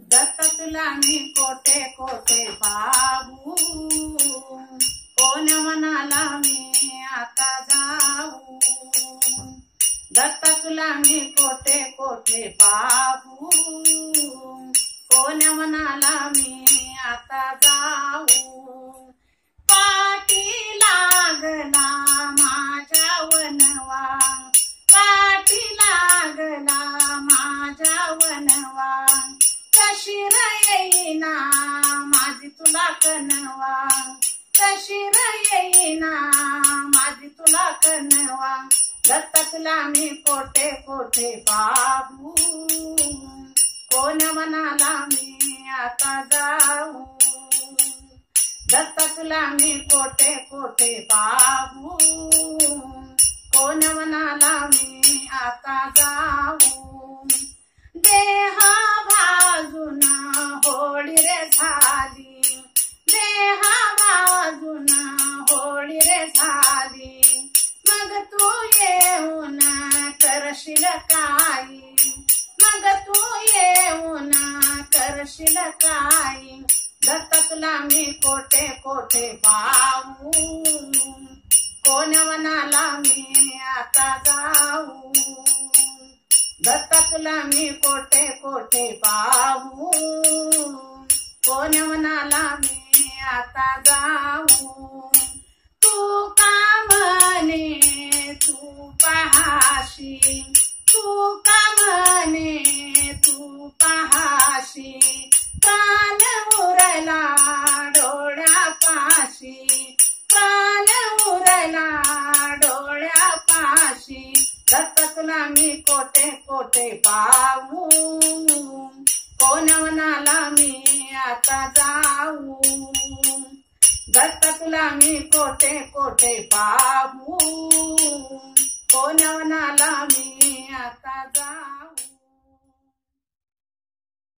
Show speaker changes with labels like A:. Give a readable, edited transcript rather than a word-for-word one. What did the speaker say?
A: दत्त तुला मी कोठे कोठे पाहू, कोण म्हणाला मी आता जाऊ। दत्त तुला मी कोठे कोठे पाहू, कोण म्हणाला मी आता जाऊ। पाठी लागला माझ्या वनवा, पाठी लागला माझ्या वनवा, कशी येईना माझी तुला कनवा, कशी येईना माझी तुला कनवा। दत्त तुला मी कोठे कोठे पाहू, कोण म्हणाला मी आता जाऊ। दत्त तुला मी कोठे कोठे पाहू, कोण म्हणाला मी आता जाऊ। देहा बाजून होळी रे झाली, देहा बाजून होळी रे झाली, मग तू येऊन करशील काही, मग तू येऊन करशील काही। दत्त तुला मी कोठे कोठे पाहू, कोण म्हणाला मी आता जाऊ। दत्त तुला मी कोठे कोठे पाहू, कोण म्हणाला मी आता जाऊ। तू का म्हणे तू पाहाशी, तू का म्हणे तू पाहाशी, प्राण उरला डोळ्यापाशी, प्राण उरला डोळ्यापाशी। दत्त तुला मी कोठे कोठे पाहू, कोण म्हणाला मी आता जाऊ। दत्त तुला मी कोठे कोठे पाहू, कोण म्हणाला मी आता जाऊ।